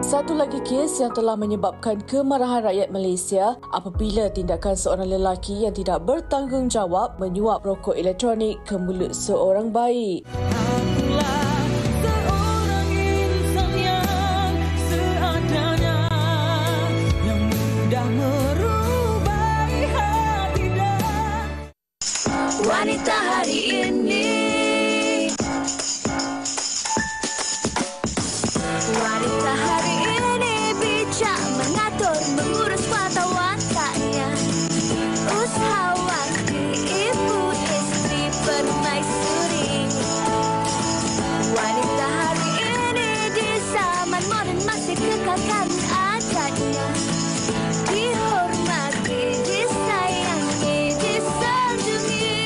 Satu lagi kes yang telah menyebabkan kemarahan rakyat Malaysia apabila tindakan seorang lelaki yang tidak bertanggungjawab menyuap rokok elektronik ke mulut seorang bayi. Wanita hari ini. Wanita hari ini bijak mengatur, mengurus mata wataknya. Usahawati, ibu, istri, permaisuri. Wanita hari ini di zaman moden masih kekalkan adatnya. Dihormati, disayangi, disanjungi.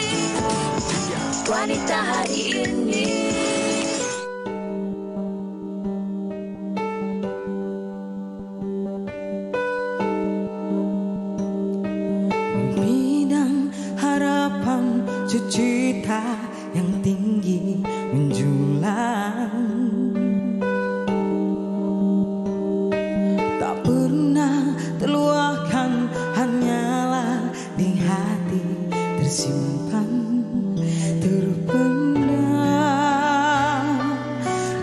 Wanita hari ini. Bidang harapan cita yang tinggi menjulang, tak pernah terluahkan, hanyalah di hati tersimpan. Terpendam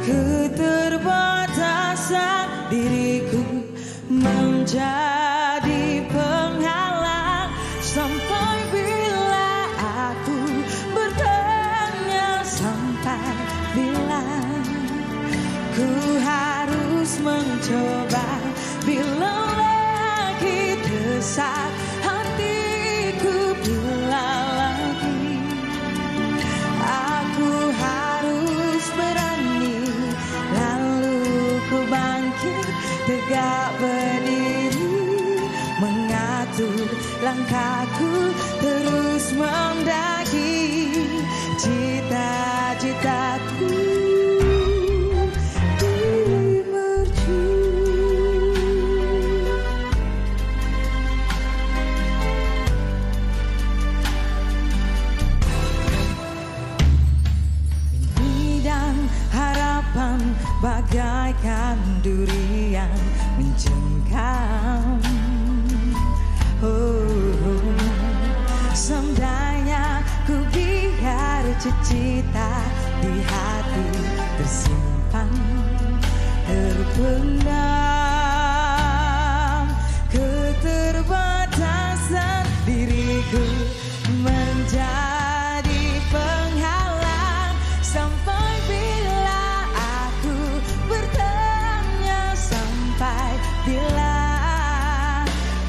keterbatasan diriku menjadi penghalang. Sampai bila aku bertanya, sampai bila ku harus mencoba, bila lagi desak hatiku, bila lagi aku harus berani, lalu ku bangkit tegak berdiri, mengatur langkahku terus mendaki cita-citaku di mercu. Harapan bagaikan durian mencengkam. Seandainya ku biar cita di hati tersimpan, terpendam keterbatasan diriku menjadi penghalang. Sampai bila aku bertanya, sampai bila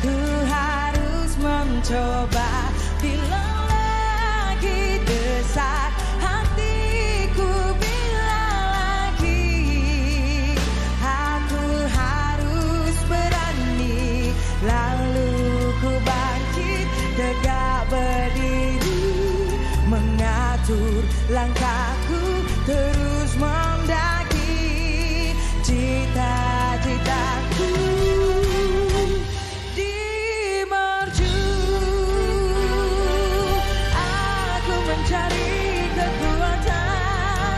ku harus mencoba, bila lagi desak hatiku, bila lagi aku harus berani, lalu ku bangkit tegak berdiri, mengatur langkahku terus mendaki cita-citaku di mercu. Aku mencari kekuatan.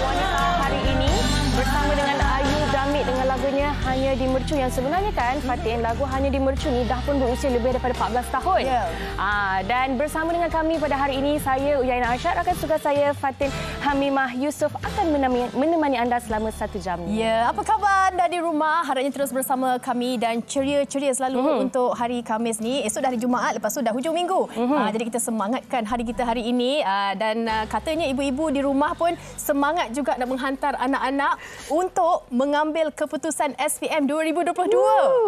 Wanita hari ini bersama dengan Ayu Damit dengan lagunya Hanya di Mercu, yang sebenarnya kan Fatin, lagu Hanya di Mercu ni dah pun berusia lebih daripada 14 tahun. Dan bersama dengan kami pada hari ini, saya Uyaina Arsyad, rakan suka saya Fatin Hamimah Yusof akan menemani anda selama 1 jam. Ya, apa khabar anda di rumah? Harapnya terus bersama kami dan ceria-ceria selalu untuk hari Khamis ni. Esok dah hari Jumaat, lepas tu dah hujung minggu. Jadi kita semangatkan hari kita hari ini, dan katanya ibu-ibu di rumah pun semangat juga nak menghantar anak-anak untuk mengambil keputusan SPM 2022.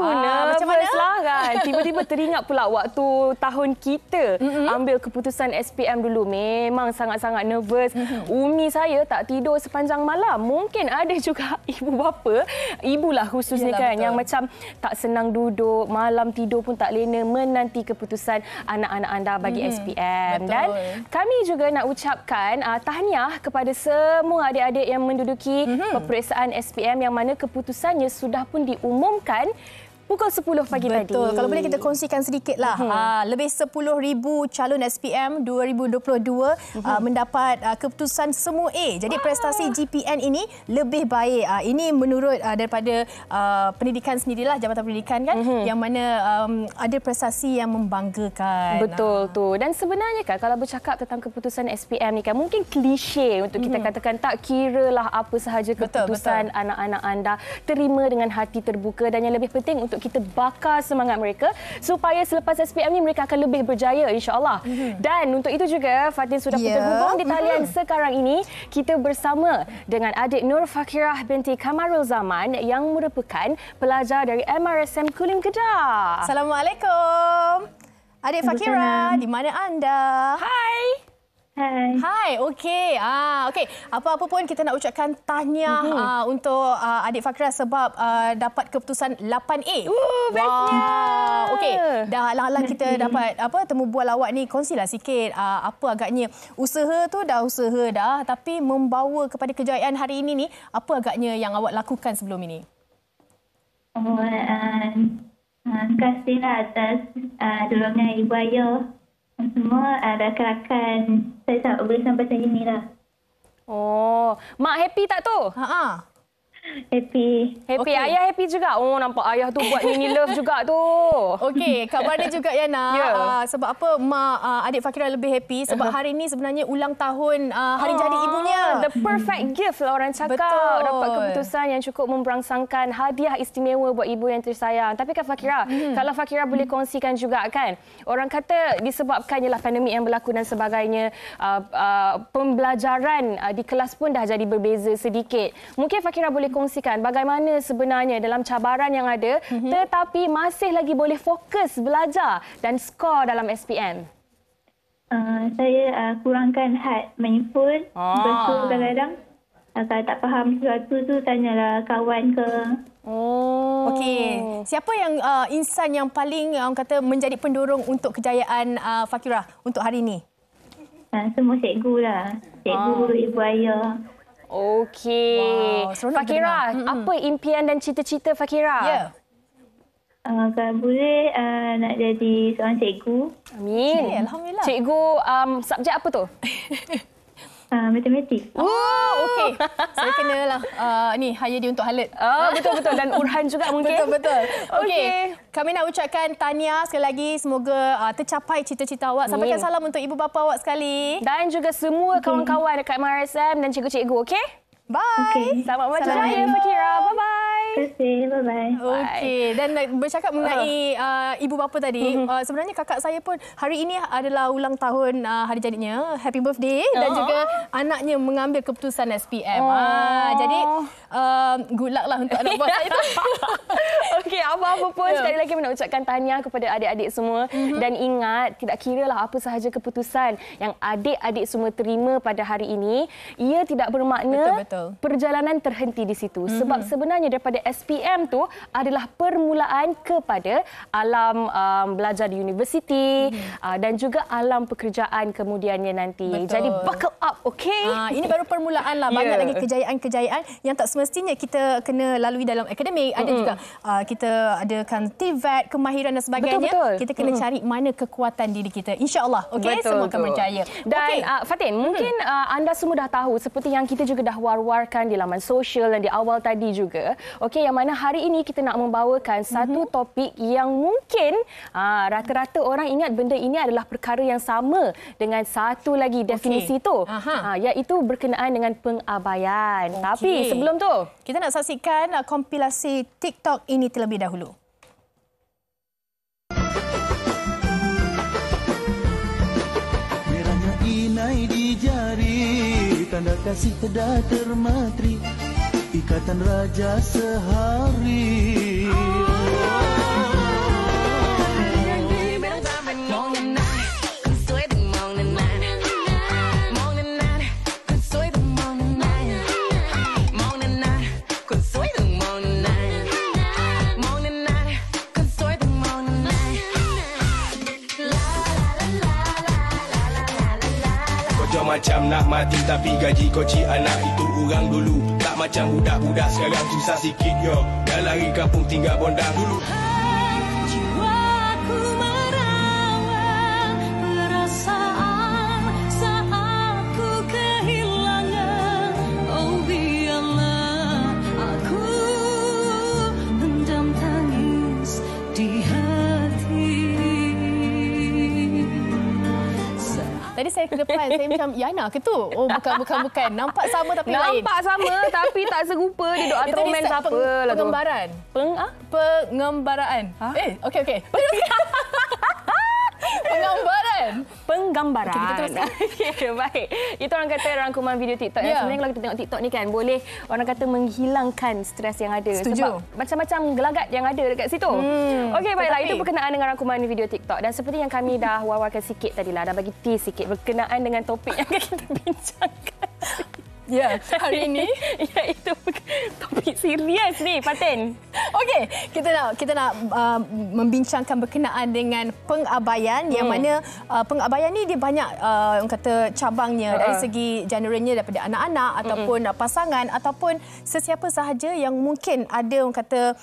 Macam mana lah kan? Tiba-tiba teringat pula waktu tahun kita ambil keputusan SPM dulu. Memang sangat-sangat nervous. Umi saya tak tidur sepanjang malam. Mungkin ada juga ibu bapa, ibulah khususnya kan, yang macam tak senang duduk, malam tidur pun tak lena menanti keputusan anak-anak anda bagi SPM. Dan kami juga nak ucapkan tahniah kepada semua adik-adik yang menduduki peperiksaan SPM, yang mana keputusannya sudah pun diumumkan pukul 10 pagi tadi. Betul. Kalau boleh kita kongsikan sedikit lah. Lebih 10,000 calon SPM 2022 mendapat keputusan semua A. Jadi prestasi GPN ini lebih baik. Ini menurut daripada pendidikan sendirilah, Jabatan Pendidikan kan, yang mana ada prestasi yang membanggakan. Betul tu. Dan sebenarnya kan kalau bercakap tentang keputusan SPM ni kan mungkin klise untuk kita katakan tak kiralah apa sahaja keputusan anak-anak anda, terima dengan hati terbuka, dan yang lebih penting untuk kita bakar semangat mereka supaya selepas SPM ni mereka akan lebih berjaya insya-Allah. Dan untuk itu juga Fatin sudah terhubung di talian sekarang ini. Kita bersama dengan adik Nur Fakirah binti Kamarul Zaman yang merupakan pelajar dari MRSM Kulim Kedah. Assalamualaikum. Adik Fakirah, di mana anda? Hai. Hai, okey. Okey. Apa-apa pun kita nak ucapkan tahniah untuk adik Fakirah sebab dapat keputusan 8A. Bestnya. Okey. Dah alang-alang kita dapat temu bual awak ni, kongsilah sikit apa agaknya usaha tu dah usaha dah, tapi membawa kepada kejayaan hari ini ni, apa agaknya yang awak lakukan sebelum ini? Terima kasihlah atas dorongan ibu ayah semua, rakan-rakan saya boleh sampai sini lah. Oh, mak happy tak tu? Happy. Happy. Okay. Ayah happy juga. Oh, nampak ayah tu buat mini love juga tu. Okey, khabarnya juga Yana. Sebab apa mak adik Fakirah lebih happy? Sebab hari ini sebenarnya ulang tahun hari jadi ibunya. The perfect gift lah orang cakap. Betul. Dapat keputusan yang cukup memberangsangkan hadiah istimewa buat ibu yang tersayang. Tapi kan Fakirah, kalau Fakirah boleh kongsikan juga kan, orang kata disebabkan ialah pandemik yang berlaku dan sebagainya, pembelajaran di kelas pun dah jadi berbeza sedikit. Mungkin Fakirah boleh kongsikan bagaimana sebenarnya dalam cabaran yang ada tetapi masih lagi boleh fokus belajar dan skor dalam SPM. Saya kurangkan had menyebut. Betul kadang-kadang kalau tak faham sesuatu tu tanyalah kawan ke. Okey. Siapa yang insan yang paling orang kata menjadi pendorong untuk kejayaan Fakirah untuk hari ini? Semua cikgu lah. Cikgu, ibu ayah. Okey. Fakirah, apa impian dan cita-cita Fakirah? Kalau boleh nak jadi seorang cikgu. Amin. Okay, Alhamdulillah. Cikgu subjek apa tu? Matematik. Okey. Saya kenalah hire dia untuk halat. Betul-betul. Dan Urhan juga mungkin. Betul. Okey. Kami nak ucapkan tahniah sekali lagi. Semoga tercapai cita-cita awak. Sampaikan salam untuk ibu bapa awak sekali. Dan juga semua kawan-kawan dekat MRSM dan cikgu-cikgu, okey? Bye. Selamat berjaya Fakirah. Bye-bye. Terima kasih. Bye-bye. Okey. Dan bercakap mengenai ibu bapa tadi, sebenarnya kakak saya pun hari ini adalah ulang tahun hari jadinya. Happy birthday. Dan juga anaknya mengambil keputusan SPM. Jadi good luck lah untuk anak buah saya tu. Okey, apa-apa pun sekali lagi nak ucapkan tahniah kepada adik-adik semua. Dan ingat, tidak kiralah apa sahaja keputusan yang adik-adik semua terima pada hari ini, ia tidak bermakna perjalanan terhenti di situ. Sebab sebenarnya daripada SPM tu adalah permulaan kepada alam belajar di universiti dan juga alam pekerjaan kemudiannya nanti. Jadi buckle up, okey? Ini baru permulaan lah. Banyak lagi kejayaan-kejayaan yang tak semestinya kita kena lalui dalam akademik. Ada juga kita adakan TVET, kemahiran dan sebagainya. Kita kena cari mana kekuatan diri kita. InsyaAllah. Okey, semua akan berjaya. Dan Fatin, mungkin anda semua dah tahu seperti yang kita juga dah war-warkan di laman sosial dan di awal tadi juga. Okey, yang mana hari ini kita nak membawakan satu topik yang mungkin rata-rata orang ingat benda ini adalah perkara yang sama dengan satu lagi definisi tu, iaitu berkenaan dengan pengabaian. Tapi sebelum tu, kita nak saksikan kompilasi TikTok ini terlebih dahulu. Merahnya inai di jari, tanda kasih tidak termatri, ikatan raja sehari. Macam nak mati tapi gaji kocik anak itu orang dulu. Tak macam budak-budak sekarang susah sikit yo. Dah lari kampung tinggal bondang dulu. kan. Saya macam, Yana ke tu? Oh, bukan. Nampak sama tapi lain. Nampak sama tapi tak serupa. Dia duk atur romance apa lah tu. Pengembaraan. Pengembaraan. Okey. Penggambaran. Okey, kita teruskan. Okay, baik. Itu orang kata rangkuman video TikTok. Sebenarnya kalau kita tengok TikTok ni kan, boleh orang kata menghilangkan stres yang ada. Setuju. Sebab macam-macam gelagat yang ada dekat situ. Okey, baiklah. Itu berkenaan dengan rangkuman video TikTok. Dan seperti yang kami dah war-warkan sikit tadi lah, dah bagi tease sikit berkenaan dengan topik yang kita bincangkan. Ya, hari ini iaitu topik serius ni, Fatin. Okey, kita nak membincangkan berkenaan dengan pengabaian yang mana pengabaian ni dia banyak orang kata cabangnya dari segi genrenya, daripada anak-anak ataupun pasangan ataupun sesiapa sahaja yang mungkin ada orang kata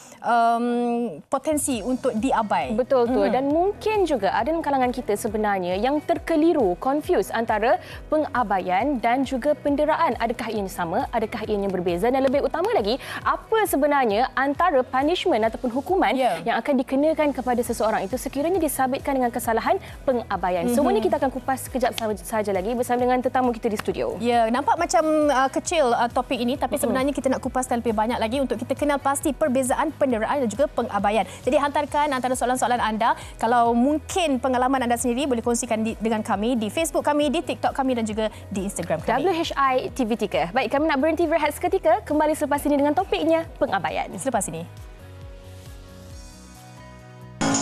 potensi untuk diabai. Betul tu. Dan mungkin juga ada dalam kalangan kita sebenarnya yang terkeliru, confuse antara pengabaian dan juga penderaan. Adakah ianya sama? Adakah ianya berbeza? Dan lebih utama lagi, apa sebenarnya antara punishment ataupun hukuman yang akan dikenakan kepada seseorang itu sekiranya disabitkan dengan kesalahan pengabaian. Semua ni kita akan kupas sekejap saja lagi bersama dengan tetamu kita di studio. Ya, nampak macam kecil topik ini tapi sebenarnya kita nak kupaskan lebih banyak lagi untuk kita kenal pasti perbezaan penderaan dan juga pengabaian. Jadi hantarkan antara soalan-soalan anda. Kalau mungkin pengalaman anda sendiri boleh kongsikan dengan kami di Facebook kami, di TikTok kami dan juga di Instagram kami. WHI TV3. Baik, kami nak berhenti berehat seketika. Kembali selepas ini dengan topiknya pengabaian. Selepas ini.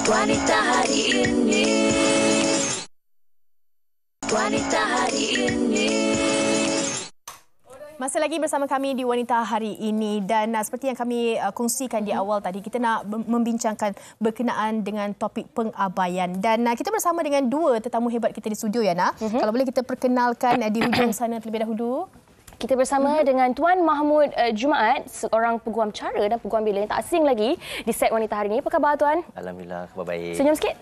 Wanita hari ini. Wanita hari ini. Masih lagi bersama kami di Wanita Hari Ini dan seperti yang kami kongsikan di awal tadi, kita nak membincangkan berkenaan dengan topik pengabaian dan kita bersama dengan dua tetamu hebat kita di studio, Yana. Kalau boleh kita perkenalkan di hujung sana terlebih dahulu. Kita bersama dengan Tuan Mahmud Jumaat, seorang peguam cara dan peguam bila yang tak asing lagi di set Wanita Hari Ini. Apa khabar, Tuan? Alhamdulillah, khabar baik. Senyum sikit.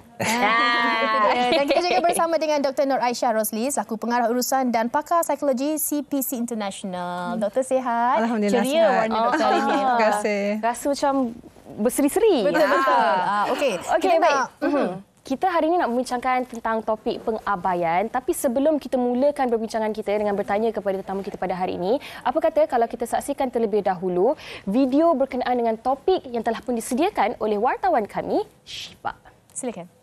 Dan kita juga bersama dengan Dr. Nur Aisyah Rosli, selaku pengarah urusan dan pakar psikologi CPC International. Doktor sihat? Alhamdulillah, ceria sihat. warna doktor hari ini. Terima kasih. Rasa macam berseri-seri. Betul-betul. Okey, baik. Kita hari ini nak membincangkan tentang topik pengabaian. Tapi sebelum kita mulakan perbincangan kita dengan bertanya kepada tetamu kita pada hari ini, apa kata kalau kita saksikan terlebih dahulu video berkenaan dengan topik yang telah pun disediakan oleh wartawan kami, Syifa. Silakan.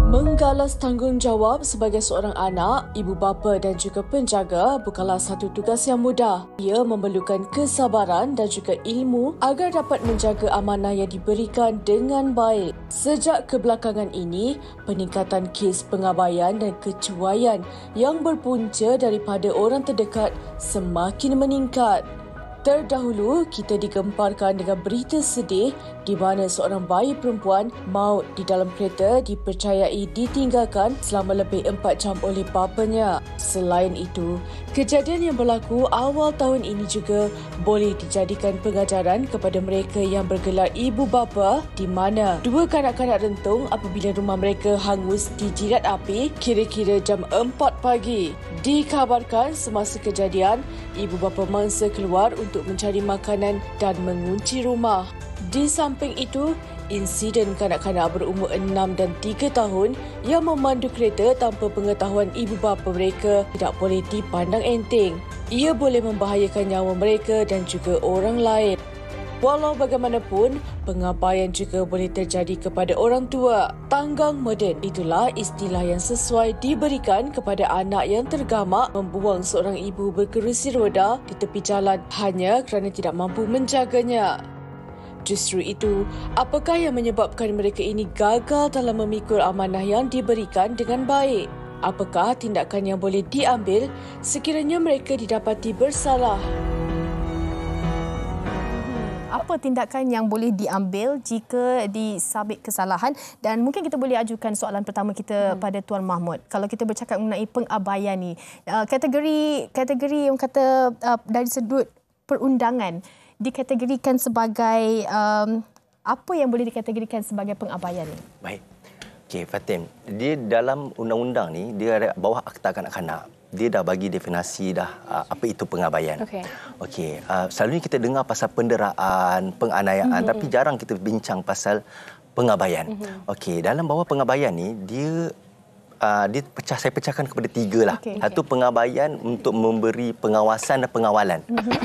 Menggalas tanggungjawab sebagai seorang anak, ibu bapa dan juga penjaga bukanlah satu tugas yang mudah. Ia memerlukan kesabaran dan juga ilmu agar dapat menjaga amanah yang diberikan dengan baik. Sejak kebelakangan ini, peningkatan kes pengabaian dan kecuaian yang berpunca daripada orang terdekat semakin meningkat. Terdahulu, kita digemparkan dengan berita sedih di mana seorang bayi perempuan maut di dalam kereta dipercayai ditinggalkan selama lebih 4 jam oleh bapanya. Selain itu, kejadian yang berlaku awal tahun ini juga boleh dijadikan pengajaran kepada mereka yang bergelar ibu bapa di mana 2 kanak-kanak rentung apabila rumah mereka hangus dijirat api kira-kira jam 4 pagi. Dikabarkan semasa kejadian, ibu bapa mangsa keluar untuk mencari makanan dan mengunci rumah. Di samping itu, insiden kanak-kanak berumur 6 dan 3 tahun yang memandu kereta tanpa pengetahuan ibu bapa mereka tidak boleh dipandang enteng. Ia boleh membahayakan nyawa mereka dan juga orang lain. Walau bagaimanapun, pengabaian juga boleh terjadi kepada orang tua. Tanggang moden, itulah istilah yang sesuai diberikan kepada anak yang tergamak membuang seorang ibu berkerusi roda di tepi jalan hanya kerana tidak mampu menjaganya. Justru itu, apakah yang menyebabkan mereka ini gagal dalam memikul amanah yang diberikan dengan baik? Apakah tindakan yang boleh diambil sekiranya mereka didapati bersalah? Apa tindakan yang boleh diambil jika disabit kesalahan? Dan mungkin kita boleh ajukan soalan pertama kita pada Tuan Mahmud. Kalau kita bercakap mengenai pengabaian ni, kategori yang kata dari sudut perundangan dikategorikan sebagai apa yang boleh dikategorikan sebagai pengabaian ni? Baik. Okey, Fatin. Dia dalam undang-undang ni, dia ada bawah Akta Kanak-kanak. Dia dah bagi definisi dah apa itu pengabaian. Okey, selalunya kita dengar pasal penderaan, penganiayaan, tapi jarang kita bincang pasal pengabaian. Okey, dalam bawah pengabaian ni dia saya pecahkan kepada 3 lah. Satu pengabaian untuk memberi pengawasan dan pengawalan.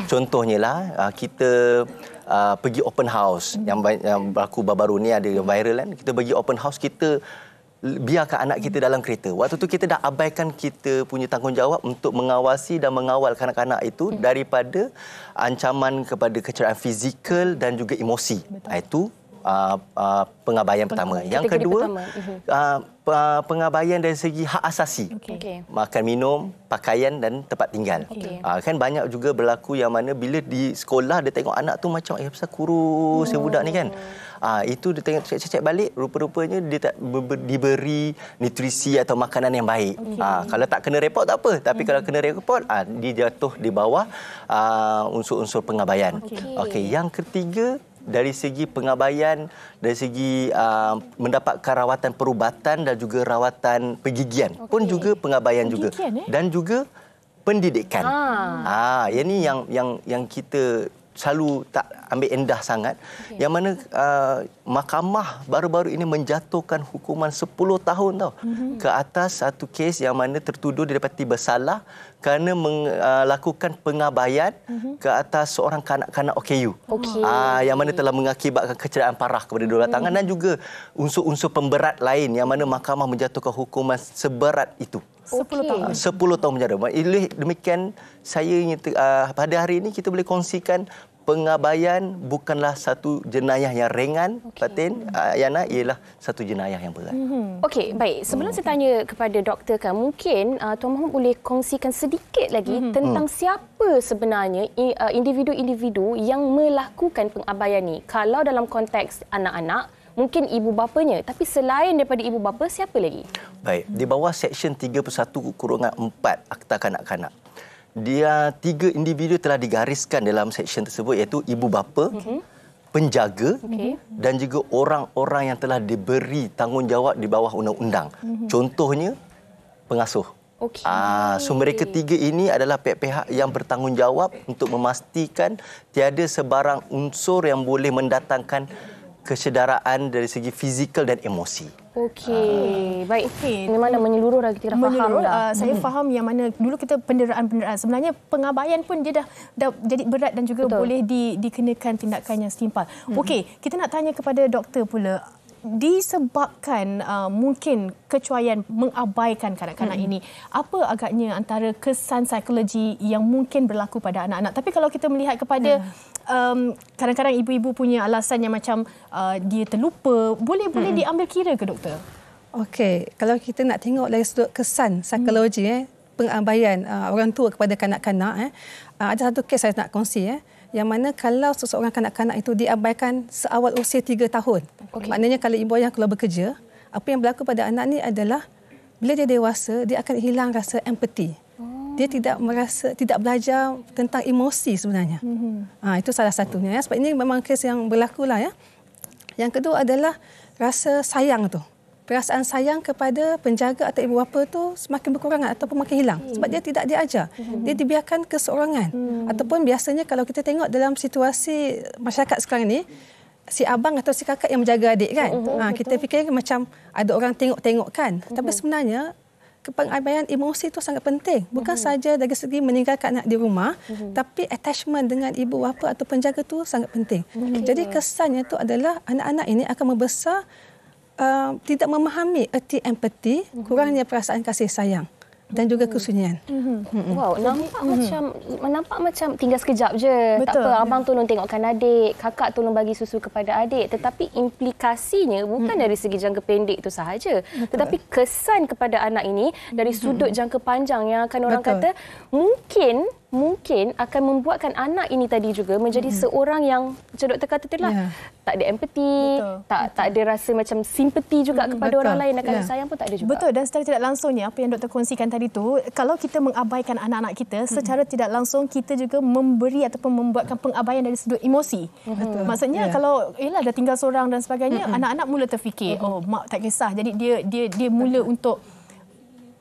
Contohnya lah kita pergi open house yang berlaku baru-baru ni ada viral kan. Kita pergi open house, kita biarkan anak kita dalam kereta. Waktu tu kita dah abaikan kita punya tanggungjawab untuk mengawasi dan mengawal kanak-kanak itu daripada ancaman kepada kecederaan fizikal dan juga emosi. Itu pengabaian pertama. Yang kedua, pengabaian dari segi hak asasi. Makan, minum, pakaian dan tempat tinggal. Kan banyak juga berlaku yang mana bila di sekolah dia tengok anak tu macam pasal kurus budak ni kan. Itu dia tengok cek balik, rupa-rupanya dia tak diberi nutrisi atau makanan yang baik. Kalau tak kena report tak apa, tapi kalau kena report dia jatuh di bawah unsur-unsur pengabaian. Yang ketiga, dari segi pengabaian, dari segi mendapatkan rawatan perubatan dan juga rawatan pergigian pun juga pengabaian juga. Dan juga pendidikan. Ini yang kita selalu tak ambil endah sangat. Yang mana mahkamah baru-baru ini menjatuhkan hukuman 10 tahun ke atas satu kes yang mana tertuduh didapati bersalah kerana melakukan pengabaian ke atas seorang kanak-kanak OKU. Yang mana telah mengakibatkan kecederaan parah kepada dua tangan dan juga unsur-unsur pemberat lain yang mana mahkamah menjatuhkan hukuman seberat itu. 10 tahun. 10 tahun penjara. Oleh demikian, saya ingin pada hari ini kita boleh kongsikan pengabaian bukanlah satu jenayah yang ringan, Fatin, Yana, ialah satu jenayah yang berat. Okey, baik. Sebelum saya tanya kepada doktor kan, mungkin Tuan Muhammad boleh kongsikan sedikit lagi tentang siapa sebenarnya individu-individu yang melakukan pengabaian ni. Kalau dalam konteks anak-anak, mungkin ibu bapanya. Tapi selain daripada ibu bapa, siapa lagi? Baik, di bawah Seksyen 31-4 Akta Kanak-Kanak, dia 3 individu telah digariskan dalam seksyen tersebut, iaitu ibu bapa, penjaga dan juga orang-orang yang telah diberi tanggungjawab di bawah undang-undang. Contohnya, pengasuh. So mereka 3 ini adalah pihak-pihak yang bertanggungjawab untuk memastikan tiada sebarang unsur yang boleh mendatangkan kecederaan dari segi fizikal dan emosi. Baik. Memang dah menyeluruh dah, kita dah faham dah. Saya faham yang mana dulu kita penderaan-penderaan. Sebenarnya pengabaian pun dia dah jadi berat dan juga boleh dikenakan tindakan yang setimpal. Okey, kita nak tanya kepada doktor pula. Disebabkan mungkin kecuaian mengabaikan kanak-kanak ini, apa agaknya antara kesan psikologi yang mungkin berlaku pada anak-anak? Tapi kalau kita melihat kepada kadang-kadang ibu-ibu punya alasan yang macam dia terlupa, boleh diambil kira ke doktor? Okey, kalau kita nak tengok dari sudut kesan psikologi pengabaian orang tua kepada kanak-kanak, ada satu kes saya nak kongsi yang mana kalau seseorang kanak-kanak itu diabaikan seawal usia 3 tahun. Maknanya kalau ibu ayah keluar bekerja, apa yang berlaku pada anak ni adalah bila dia dewasa, dia akan hilang rasa empati. Dia tidak belajar tentang emosi sebenarnya. Itu salah satunya. Sebab ini memang kes yang berlaku lah. Yang kedua adalah rasa sayang tu. Perasaan sayang kepada penjaga atau ibu bapa tu semakin berkurang ataupun makin hilang sebab dia tidak diajar. Dia dibiarkan keseorangan. Ataupun biasanya kalau kita tengok dalam situasi masyarakat sekarang ni, si abang atau si kakak yang menjaga adik kan. Kita fikir macam ada orang tengok-tengok kan. Tapi sebenarnya pengabaian emosi itu sangat penting. Bukan saja dari segi meninggalkan anak di rumah, tapi attachment dengan ibu bapa atau penjaga itu sangat penting. Jadi kesannya itu adalah anak-anak ini akan membesar tidak memahami erti empati, kurangnya perasaan kasih sayang dan juga kesunyian. Wow, nampak macam tinggal sekejap je. Tak apa, abang tolong tengokkan adik, kakak tolong bagi susu kepada adik. Tetapi implikasinya bukan dari segi jangka pendek itu sahaja. Tetapi kesan kepada anak ini dari sudut jangka panjang yang akan orang kata mungkin akan membuatkan anak ini tadi juga menjadi seorang yang macam doktor kata itulah tak ada empati, tak ada rasa macam simpati juga kepada orang lain dan kasih sayang pun tak ada juga. Betul, dan secara tidak langsungnya apa yang doktor kongsikan tadi tu, kalau kita mengabaikan anak-anak kita, secara tidak langsung kita juga memberi ataupun membuatkan pengabaian dari sudut emosi. Maksudnya kalau dah tinggal seorang dan sebagainya, anak-anak mula terfikir, oh mak tak kisah. Jadi dia mula untuk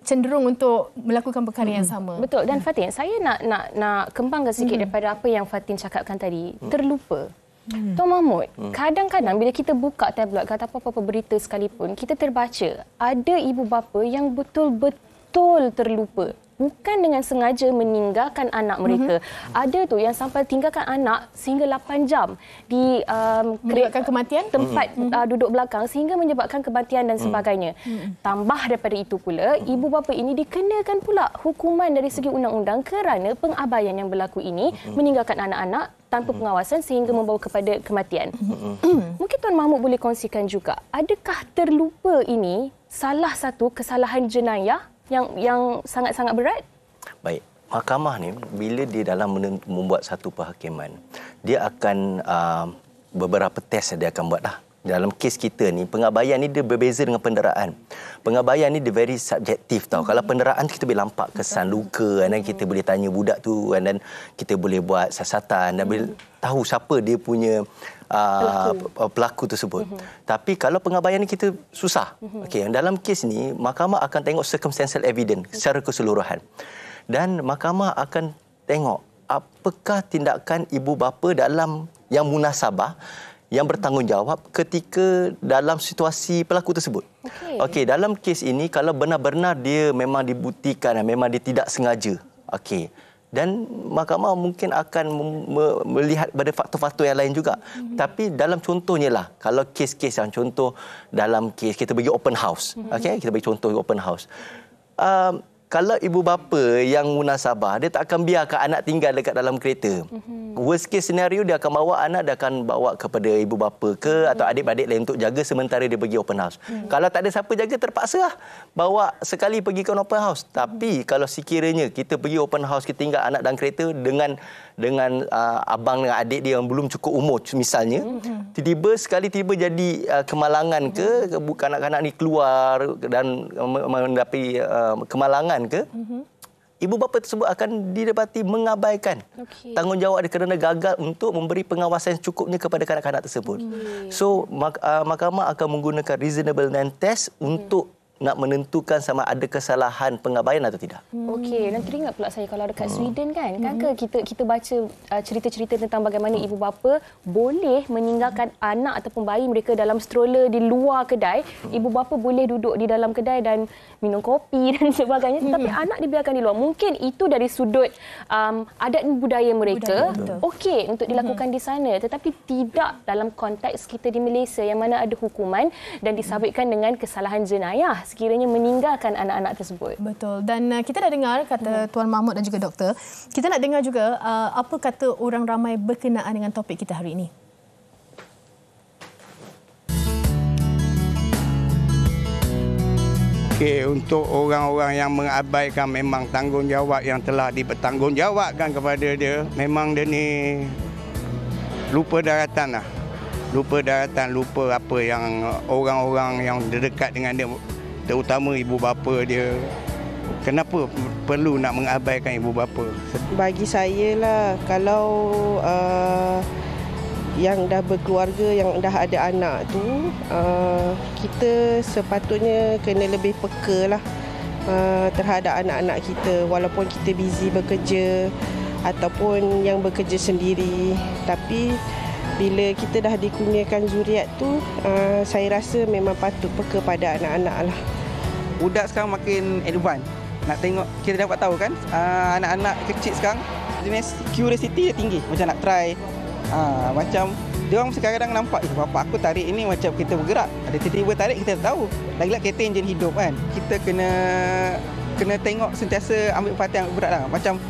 cenderung untuk melakukan perkara yang sama. Betul. Dan Fatin, saya nak kembangkan sikit daripada apa yang Fatin cakapkan tadi. Terlupa. Tuan Mahmud, kadang-kadang bila kita buka tablet atau apa-apa berita sekalipun, kita terbaca ada ibu bapa yang betul-betul terlupa. Bukan dengan sengaja meninggalkan anak mereka. Ada tu yang sampai tinggalkan anak sehingga 8 jam di menyebabkan kematian tempat duduk belakang sehingga menyebabkan kematian dan sebagainya. Tambah daripada itu pula, ibu bapa ini dikenakan pula hukuman dari segi undang-undang kerana pengabaian yang berlaku ini meninggalkan anak-anak tanpa pengawasan sehingga membawa kepada kematian. Mungkin Tuan Mahmud boleh kongsikan juga, adakah terlupa ini salah satu kesalahan jenayah yang sangat-sangat berat? Baik, mahkamah ni bila dia dalam membuat satu perhakiman, dia akan beberapa test dia akan buat lah. Dalam kes kita ni, pengabaian ni dia berbeza dengan penderaan. Pengabaian ni dia very subjektif tau. Kalau penderaan kita boleh nampak kesan luka, dan kita boleh tanya budak tu, dan kita boleh buat siasatan dan boleh tahu siapa dia punya pelaku tersebut. Tapi kalau pengabaian ni kita susah. Okey, dalam kes ni mahkamah akan tengok circumstantial evidence secara keseluruhan. Dan mahkamah akan tengok apakah tindakan ibu bapa dalam yang munasabah, yang bertanggungjawab ketika dalam situasi pelaku tersebut. Okey, dalam kes ini kalau benar-benar dia memang dibuktikan, memang dia tidak sengaja. Okey. Dan mahkamah mungkin akan melihat pada faktor-faktor yang lain juga. Tapi dalam contohnya lah, kalau kes-kes yang contoh dalam kes kita bagi open house. Okey, kita bagi contoh open house. Kalau ibu bapa yang munasabah, dia tak akan biarkan anak tinggal dekat dalam kereta. Worst case scenario, dia akan bawa anak, dia akan bawa kepada ibu bapa ke atau adik-adik lain untuk jaga sementara dia pergi open house. Kalau tak ada siapa jaga, terpaksa lah bawa sekali pergi ke open house. Tapi kalau sekiranya kita pergi open house, kita tinggal anak dalam kereta dengan abang dengan adik dia yang belum cukup umur misalnya, tiba-tiba jadi kemalangan ke, bukan anak-anak ni keluar dan mendapat kemalangan ke, ibu bapa tersebut akan didapati mengabaikan tanggungjawab dia kerana gagal untuk memberi pengawasan cukupnya kepada kanak-kanak tersebut. So mahkamah akan menggunakan reasonableness test untuk nak menentukan sama ada kesalahan pengabaian atau tidak. Okey, dan teringat pula saya kalau dekat Sweden kan, kita baca cerita-cerita tentang bagaimana ibu bapa boleh meninggalkan anak ataupun bayi mereka dalam stroller di luar kedai. Ibu bapa boleh duduk di dalam kedai dan minum kopi dan sebagainya, tetapi anak dibiarkan di luar. Mungkin itu dari sudut adat dan budaya mereka. Okey untuk dilakukan di sana, tetapi tidak dalam konteks kita di Malaysia yang mana ada hukuman dan disabitkan dengan kesalahan jenayah sekiranya meninggalkan anak-anak tersebut. Betul. Dan kita dah dengar kata Tuan Mahmud dan juga doktor. Kita nak dengar juga apa kata orang ramai berkenaan dengan topik kita hari ini. Okey, untuk orang-orang yang mengabaikan memang tanggungjawab yang telah dipertanggungjawabkan kepada dia, memang dia ni lupa daratan lah. Lupa daratan, lupa apa yang orang-orang yang dekat dengan dia, terutama ibu bapa dia. Kenapa perlu nak mengabaikan ibu bapa? Bagi saya lah, kalau yang dah berkeluarga, yang dah ada anak tu, kita sepatutnya kena lebih peka lah terhadap anak-anak kita. Walaupun kita busy bekerja ataupun yang bekerja sendiri, tapi bila kita dah dikurniakan zuriat tu, saya rasa memang patut peka pada anak-anak lah. Budak sekarang makin advance. Nak tengok, kita dapat tahu kan, anak-anak kecil sekarang jenis curiosity dia tinggi. Macam nak try. Macam dia orang sekarang nampak, bapa aku tarik ini macam kita bergerak. Ada tiba-tiba tarik, kita tahu. Lagi-lagi kereta enjin hidup kan. Kita kena tengok sentiasa ambil perhatian berat lah. Macam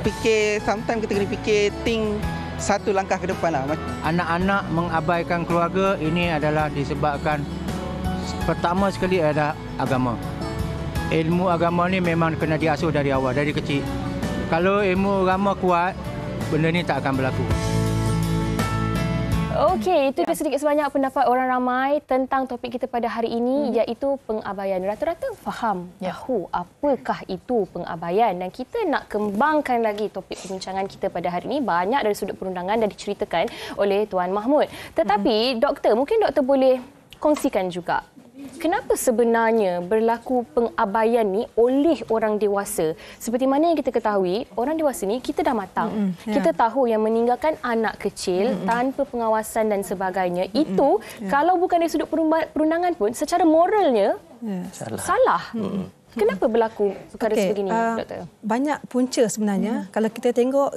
fikir, sometimes kita kena fikir think satu langkah ke depan lah. Anak-anak mengabaikan keluarga ini adalah disebabkan pertama sekali adalah agama. Ilmu agama ni memang kena diasuh dari awal, dari kecil. Kalau ilmu agama kuat, benda ni tak akan berlaku. Okey, itu sedikit sebanyak pendapat orang ramai tentang topik kita pada hari ini, iaitu pengabaian. Rata-rata faham tahu apakah itu pengabaian, dan kita nak kembangkan lagi topik perbincangan kita pada hari ini. Banyak dari sudut perundangan dan diceritakan oleh Tuan Mahmud. Tetapi doktor, mungkin doktor boleh kongsikan juga Kenapa sebenarnya berlaku pengabaian ni oleh orang dewasa? Seperti mana yang kita ketahui, orang dewasa ni kita dah matang. Kita tahu yang meninggalkan anak kecil tanpa pengawasan dan sebagainya. Itu kalau bukan dari sudut perundangan pun secara moralnya salah. Kenapa berlaku perkara sebegini, Doktor? Banyak punca sebenarnya. Kalau kita tengok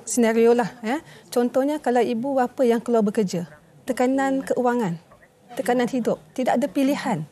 senario lah. Contohnya kalau ibu bapa yang keluar bekerja, tekanan keuangan, tekanan hidup, tidak ada pilihan.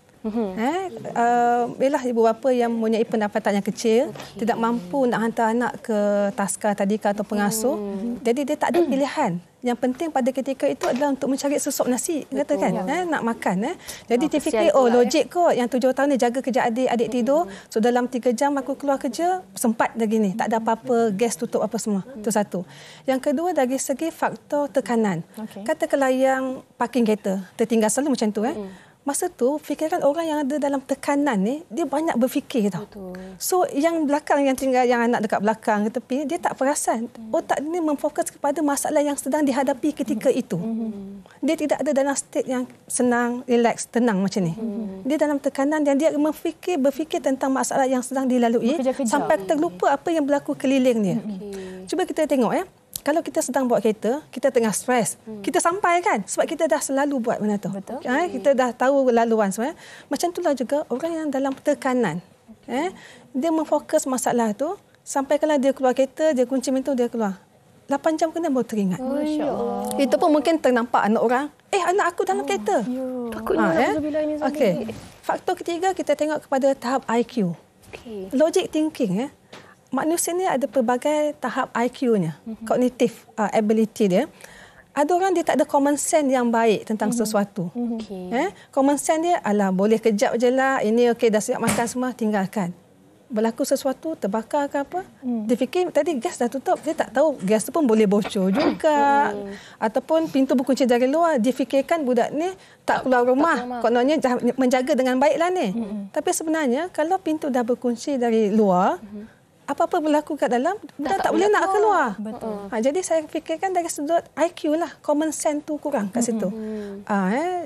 Ialah ibu bapa yang mempunyai pendapatan yang kecil, tidak mampu nak hantar anak ke taska, tadika atau pengasuh. Jadi dia tak ada pilihan. Yang penting pada ketika itu adalah untuk mencari susuk nasi, katakan, nak makan. Jadi dia fikir, logik kot yang 7 tahun ni jaga kerja adik tidur, so dalam 3 jam aku keluar kerja, sempat lagi ni, tak ada apa-apa, gas tutup apa semua. Itu satu. Yang kedua dari segi faktor tekanan. Katakanlah yang parking kereta, tertinggal selalu macam tu. Masa tu, fikiran orang yang ada dalam tekanan ni, dia banyak berfikir tau. So, yang belakang yang tinggal, yang anak dekat belakang ke tepi, dia tak perasan. Otak dia memfokus kepada masalah yang sedang dihadapi ketika itu. Dia tidak ada dalam state yang senang, relax, tenang macam ni. Dia dalam tekanan dan dia berfikir tentang masalah yang sedang dilalui sampai terlupa apa yang berlaku keliling dia. Cuba kita tengok kalau kita sedang buat kereta, kita tengah stres, kita sampai kan? Sebab kita dah selalu buat benda tu. Kita dah tahu laluan sebenarnya. Macam itulah juga orang yang dalam tekanan. Dia memfokus masalah tu, sampai kalau dia keluar kereta, dia kunci pintu, dia keluar. 8 jam kena baru teringat. Itu pun mungkin ternampak anak orang, anak aku dalam kereta. Takutnya Okey. Faktor ketiga, kita tengok kepada tahap IQ. Logic thinking. Manusia ni ada pelbagai tahap IQ-nya, cognitive ability dia. Ada orang dia tak ada common sense yang baik tentang sesuatu. Common sense dia, boleh kejap je lah, ini okey dah siap makan semua, tinggalkan. Berlaku sesuatu, terbakar ke apa, dia fikir tadi gas dah tutup, dia tak tahu gas tu pun boleh bocor juga. Ataupun pintu berkunci dari luar, dia fikirkan budak ni tak keluar rumah. Kononnya menjaga dengan baiklah ni. Tapi sebenarnya, kalau pintu dah berkunci dari luar, apa-apa berlaku kat dalam, budak tak boleh nak keluar. Jadi saya fikirkan dari sudut IQ lah, common sense tu kurang kat situ.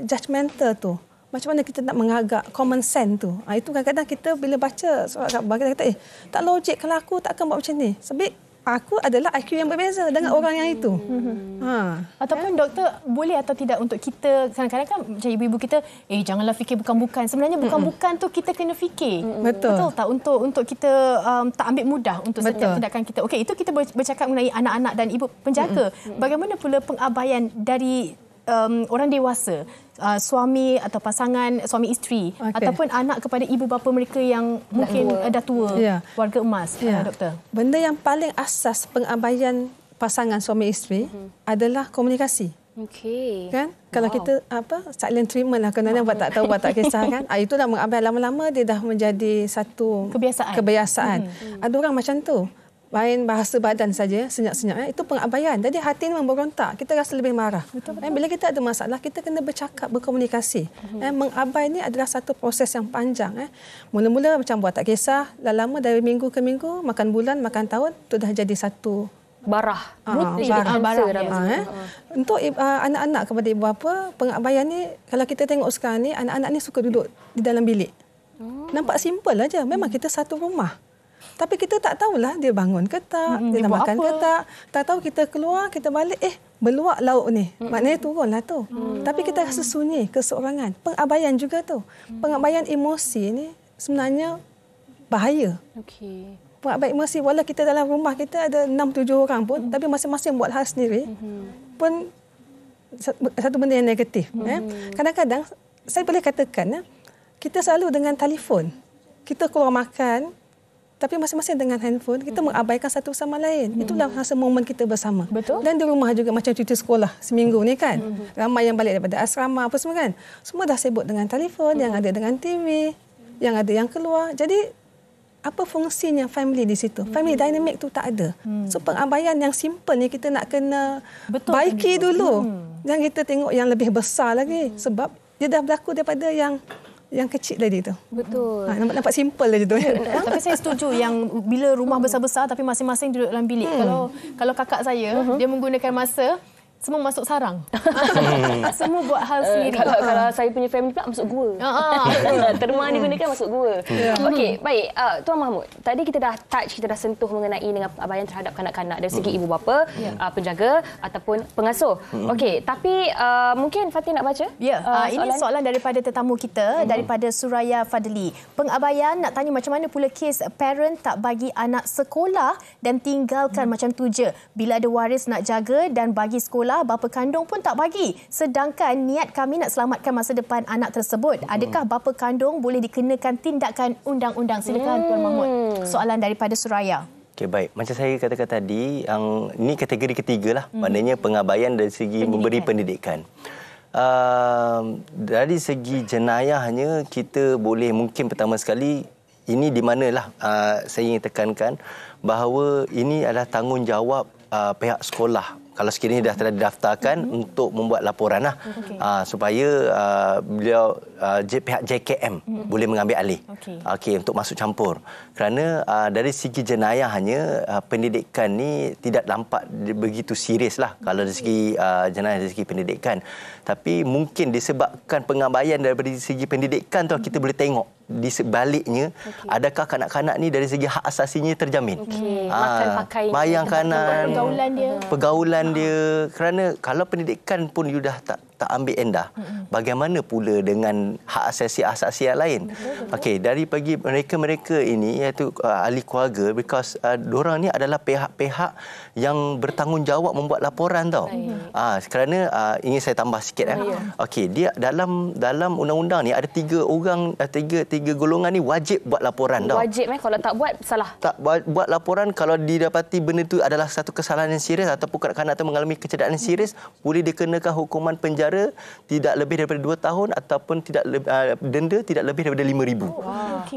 Judgemental tu. Macam mana kita nak mengagak common sense tu. Itu kadang-kadang kita bila baca surat khabar, kita kata, tak logik kalau aku tak akan buat macam ni. Sebab aku adalah IQ yang berbeza dengan orang yang itu. Ataupun doktor, boleh atau tidak untuk kita, kadang-kadang kan macam ibu-ibu kita, janganlah fikir bukan-bukan. Sebenarnya bukan-bukan tu kita kena fikir. Betul tak? Untuk kita tak ambil mudah untuk setiap tindakan kita. Okey, itu kita bercakap mengenai anak-anak dan ibu penjaga. Bagaimana pula pengabaian dari orang dewasa, suami atau pasangan, suami isteri, ataupun anak kepada ibu bapa mereka yang mungkin dah tua, warga emas, doktor? Benda yang paling asas pengabaian pasangan suami isteri adalah komunikasi. Kan? Kalau kita silent treatment lah, kerana buat tak tahu, buat tak kisah kan. Itulah mengabaikan, lama-lama dia dah menjadi satu kebiasaan. Ada orang macam tu. Main bahasa badan saja, senyap-senyap. Itu pengabaian. Jadi hati ini memberontak. Kita rasa lebih marah. Bila kita ada masalah, kita kena bercakap, berkomunikasi. Mengabai ini adalah satu proses yang panjang. Mula-mula macam buat tak kisah. Lama-lama dari minggu ke minggu, makan bulan, makan tahun, itu dah jadi satu barah. Untuk anak-anak kepada ibu bapa, pengabaian ni, kalau kita tengok sekarang ni, anak-anak ni suka duduk di dalam bilik. Nampak simple aja. Memang kita satu rumah. Tapi kita tak tahulah dia bangun ke tak, dia nak makan ke tak. Tak tahu kita keluar, kita balik, berluak lauk ni. Maknanya turunlah tu. Tapi kita rasa sunyi, keseorangan. Pengabaian juga tu. Pengabaian emosi ni sebenarnya bahaya. Pengabaian emosi, walau kita dalam rumah kita ada 6-7 orang pun, tapi masing-masing buat hal sendiri, pun satu benda yang negatif. Kadang-kadang, saya boleh katakan, kita selalu dengan telefon. Kita keluar makan, tapi masing-masing dengan handphone, kita mengabaikan satu sama lain. Itulah rasa momen kita bersama. Dan di rumah juga macam cuti sekolah seminggu ni kan. Ramai yang balik daripada asrama apa semua kan. Semua dah sibuk dengan telefon, yang ada dengan TV, yang ada yang keluar. Jadi, apa fungsinya family di situ? Family dynamic tu tak ada. So, pengabaian yang simple ni kita nak kena baiki dulu. Jangan kita tengok yang lebih besar lagi. Sebab dia dah berlaku daripada yang kecil tadi tu. Betul. Nampak simple aja tu. Tapi saya setuju yang bila rumah besar-besar tapi masing-masing duduk dalam bilik. Kalau kakak saya, dia menggunakan masa semua masuk sarang. Semua buat hal sendiri. Kalau saya punya family pula masuk gua. Terma digunakan masuk gua. Okey, baik. Tuan Mahmud, tadi kita dah touch, kita dah sentuh mengenai dengan pengabaian terhadap kanak-kanak dari segi ibu bapa, penjaga ataupun pengasuh. Okey, tapi mungkin Fatih nak baca? Ya, ini soalan daripada tetamu kita, daripada Suraya Fadli. Pengabaian, nak tanya macam mana pula kes parent tak bagi anak sekolah dan tinggalkan macam tu je. Bila ada waris nak jaga dan bagi sekolah, bapa kandung pun tak bagi. Sedangkan niat kami nak selamatkan masa depan anak tersebut. Adakah bapa kandung boleh dikenakan tindakan undang-undang? Silakan Tuan Mahmud. Soalan daripada Suraya. Okey, baik. Macam saya katakan tadi, yang ini kategori ketiga lah. Maknanya pengabaian dari segi memberi pendidikan. Dari segi jenayahnya, kita boleh mungkin pertama sekali, ini di manalah saya ingin tekankan bahawa ini adalah tanggungjawab pihak sekolah. Kalau sekiranya dah telah didaftarkan untuk membuat laporan lah, supaya beliau pihak JKM boleh mengambil alih untuk masuk campur. Kerana dari segi jenayahnya, pendidikan ni tidak nampak begitu serius lah kalau dari segi jenayah dari segi pendidikan. Tapi mungkin disebabkan pengabaian dari segi pendidikan tu, kita boleh tengok di sebaliknya, adakah kanak-kanak ni dari segi hak asasinya terjamin. Makan pakai, makanan, pergaulan dia. Kerana kalau pendidikan pun you dah tak ambil endah, bagaimana pula dengan hak asasi yang lain? Okey, dari bagi mereka-mereka ini, iaitu ahli keluarga, because diorang ni adalah pihak-pihak yang bertanggungjawab membuat laporan tau. Kerana ingin saya tambah sikit. Okey, dia dalam undang-undang ni ada tiga golongan ni wajib buat laporan tau. Wajib kalau tak buat salah. Tak buat laporan kalau didapati benda tu adalah satu kesalahan yang serius ataupun kanak-kanak tu mengalami kecederaan yang serius, boleh dikenakan hukuman penjara tidak lebih daripada 2 tahun ataupun denda tidak lebih daripada RM5,000.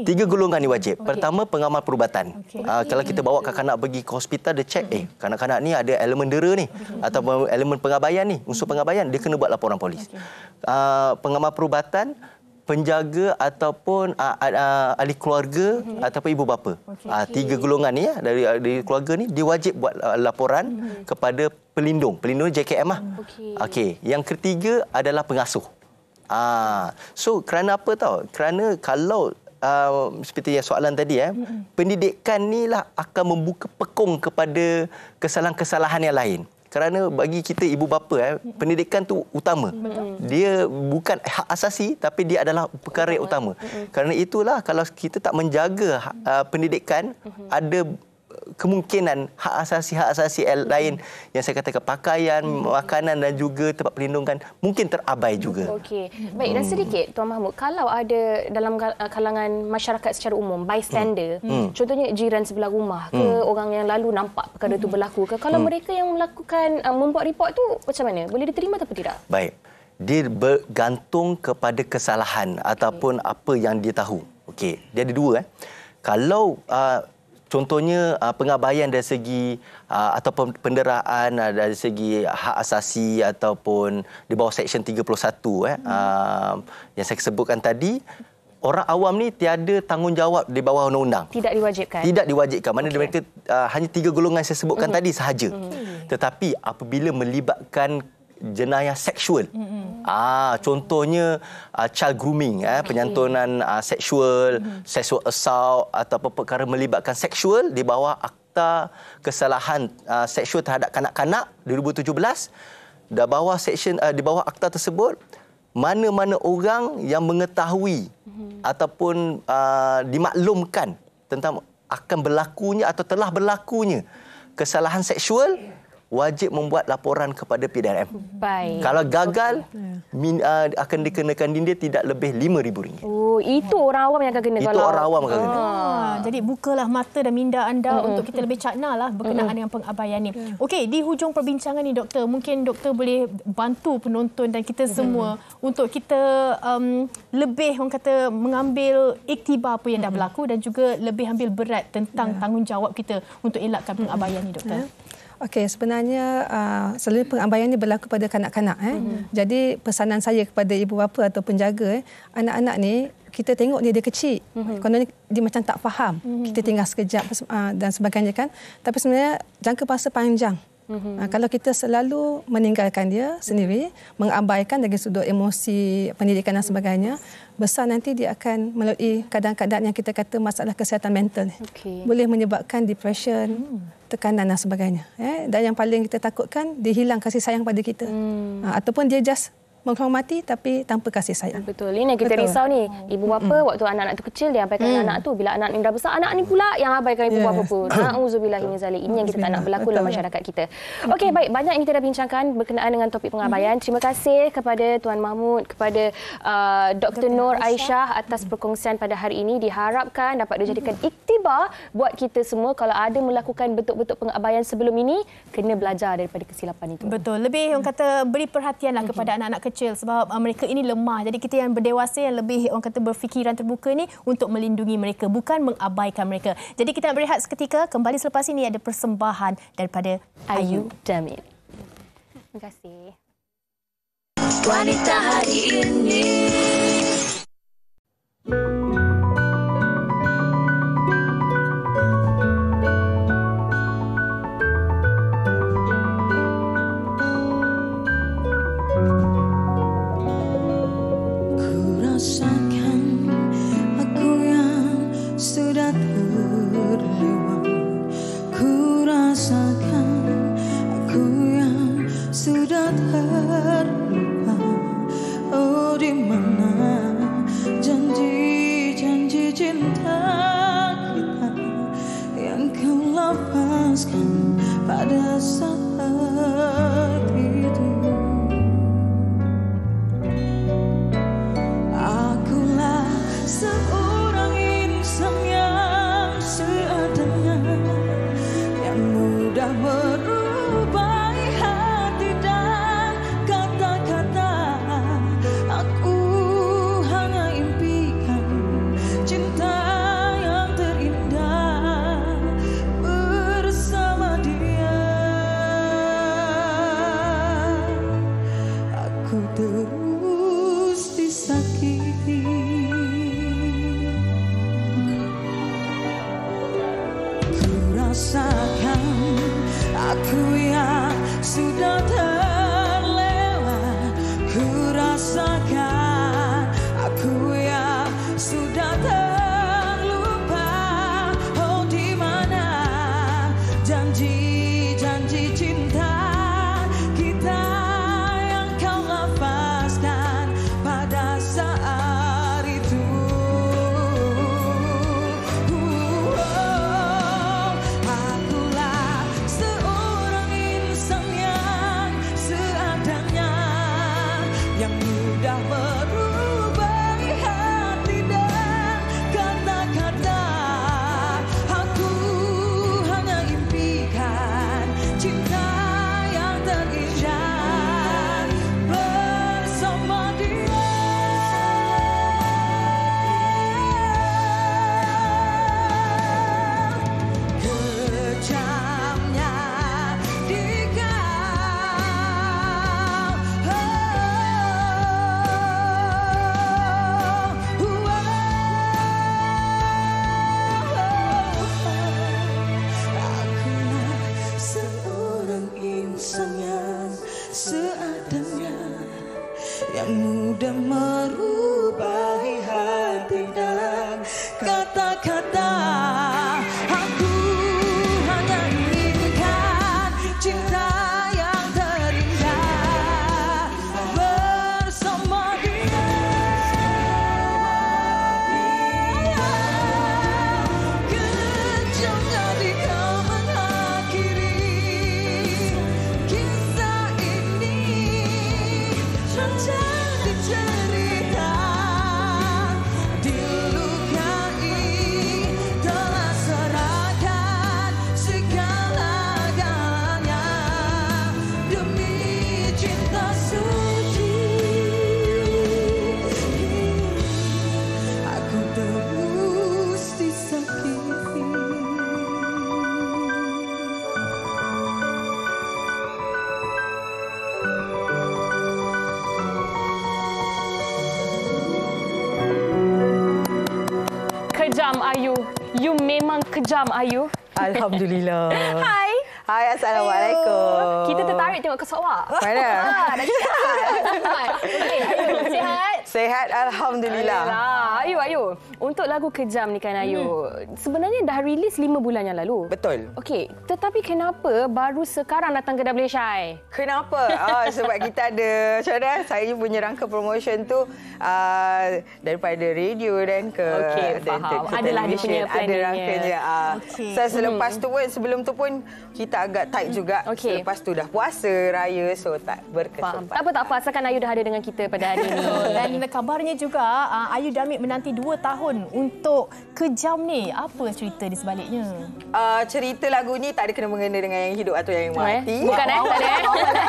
Tiga golongan ni wajib. Pertama, pengamal perubatan. Kalau kita bawa kanak-kanak pergi ke hospital, dia cek kanak-kanak ni ada elemen dera ni ataupun elemen pengabaian ni, unsur pengabaian, dia kena buat laporan polis. Pengamal perubatan, penjaga ataupun ahli keluarga ataupun ibu bapa. Tiga golongan ni dari keluarga ni dia wajib buat laporan kepada pelindung JKM lah. Okey, yang ketiga adalah pengasuh. So kerana apa tahu? Kerana kalau seperti yang soalan tadi pendidikan ni lah akan membuka pekung kepada kesalahan-kesalahan yang lain. Kerana bagi kita ibu bapa, pendidikan tu utama. Dia bukan hak asasi, tapi dia adalah perkara yang utama. Kerana itulah kalau kita tak menjaga pendidikan, ada kemungkinan hak asasi lain yang saya katakan pakaian, makanan dan juga tempat perlindungan mungkin terabai juga. Okey. Baik, dan sedikit Tuan Mahmud, kalau ada dalam kalangan masyarakat secara umum bystander, contohnya jiran sebelah rumah ke orang yang lalu nampak perkara itu berlaku ke, kalau mereka yang melakukan membuat report tu macam mana? Boleh diterima atau tidak? Baik. Dia bergantung kepada kesalahan ataupun apa yang dia tahu. Okey, dia ada dua. Kalau contohnya pengabaian dari segi ataupun penderaan dari segi hak asasi ataupun di bawah Seksyen 31 yang saya sebutkan tadi, orang awam ni tiada tanggungjawab di bawah undang-undang. Tidak diwajibkan. Tidak diwajibkan. Mana mereka hanya tiga golongan yang saya sebutkan tadi sahaja. Tetapi apabila melibatkan jenayah seksual, contohnya child grooming, penyantunan seksual, sexual assault ataupun perkara melibatkan seksual di bawah Akta Kesalahan Seksual Terhadap Kanak-kanak 2017, di bawah akta tersebut, mana-mana orang yang mengetahui ataupun dimaklumkan tentang akan berlakunya atau telah berlakunya kesalahan seksual, wajib membuat laporan kepada PDRM. Baik. Kalau gagal, akan dikenakan denda tidak lebih RM5,000. Oh, itu orang awam yang akan kena. Itu orang awam akan kena. Jadi bukalah mata dan minda anda untuk kita lebih cakna lah berkenaan dengan pengabaian ni. Okey, di hujung perbincangan ni doktor, mungkin doktor boleh bantu penonton dan kita semua untuk kita lebih orang kata mengambil iktibar apa yang dah berlaku dan juga lebih ambil berat tentang tanggungjawab kita untuk elakkan pengabaian ni doktor. Okey, sebenarnya selalu pengabaian ini berlaku pada kanak-kanak. Jadi pesanan saya kepada ibu bapa atau penjaga, anak-anak ni kita tengok dia kecil. Kononnya dia macam tak faham. Kita tinggal sekejap dan sebagainya kan. Tapi sebenarnya jangka masa panjang Kalau kita selalu meninggalkan dia sendiri, mengabaikan dari sudut emosi, pendidikan dan sebagainya, besar nanti dia akan melalui keadaan-keadaan yang kita kata masalah kesihatan mental. Boleh menyebabkan depression, tekanan dan sebagainya. Dan yang paling kita takutkan, dia hilang kasih sayang pada kita. Ataupun dia just menghormati tapi tanpa kasih sayang. Betul. Ini yang kita risau ni. Ibu bapa waktu anak-anak tu kecil dia abaikan anak tu. Bila anak ni dah besar, anak ni pula yang abaikan ibu bapa pun. Na'udzubillah min zalik. Ini yang kita tak nak berlaku dalam masyarakat kita. Okey, baik. Banyak yang kita dah bincangkan berkenaan dengan topik pengabaian. Terima kasih kepada Tuan Mahmud, kepada Dr. Nur Aisyah atas perkongsian pada hari ini. Diharapkan dapat dijadikan iktibar buat kita semua kalau ada melakukan bentuk-bentuk pengabaian sebelum ini, kena belajar daripada kesilapan itu. Betul. Lebih orang kata beri perhatianlah kepada anak-anak kecil sebab mereka ini lemah. Jadi kita yang berdewasa yang lebih orang kata berfikiran terbuka ni untuk melindungi mereka, bukan mengabaikan mereka. Jadi kita nak berehat seketika. Kembali selepas ini ada persembahan daripada Ayu Jamil. Terima kasih. Wanita hari ini. Pada saat itu akulah seorang insan yang seadanya, yang mudah merubah hati dan kata-kata. Aku hanya impikan cinta yang terindah bersama dia. Aku terus disakiti. Ku rasakan aku yang sudah terlewat. Ku rasakan aku yang sudah terlupa. Oh, di mana janji-janji cinta kita yang kau lafazkan pada saat itu. Akulah seorang insan yang seadanya, yang mudah merubah hati dan kata-kata. Aku hanya impikan cinta yang terindah bersama dia. Kejamnya di akulah seorang insan yang seadanya, yang mudah merubah hati dan kata-kata. Aku hanya inginkan cinta yang terindah bersama dia. Kejamnya dia mengakhiri kisah ini, menjadi cerita dilukai, telah serahkan segala-galanya demi cinta suci. Aku terus disakiti. Kejam, Ayu. You memang kejam, Ayu. Alhamdulillah. Hai. Hai, Assalamualaikum. Kita tertarik tengok kesok awak. Mana? Dah sihat. Okey, Ayu, sihat? Sehat, Alhamdulillah. Ayu. Untuk lagu Kejam ni kan Ayu, sebenarnya dah rilis 5 bulan yang lalu. Betul. Okey, tetapi kenapa baru sekarang datang ke WSI? Kenapa? Sebab kita ada, macam mana, saya punya rangka promotion tu daripada radio dan ke, faham. ke Adalah dia punya television. Ada rangkanya. So, selepas tu pun, sebelum tu pun kita agak tight juga. Selepas tu dah puasa raya, so tak berkesempatan. Tak apa, asalkan Ayu dah ada dengan kita pada hari ini. Dan kabarnya juga Ayu Damit menanti 2 tahun untuk Kejam ni. Apa cerita di sebaliknya? Cerita lagu ni tak ada kena-mengena dengan yang hidup atau yang mati. Bukan tak ada.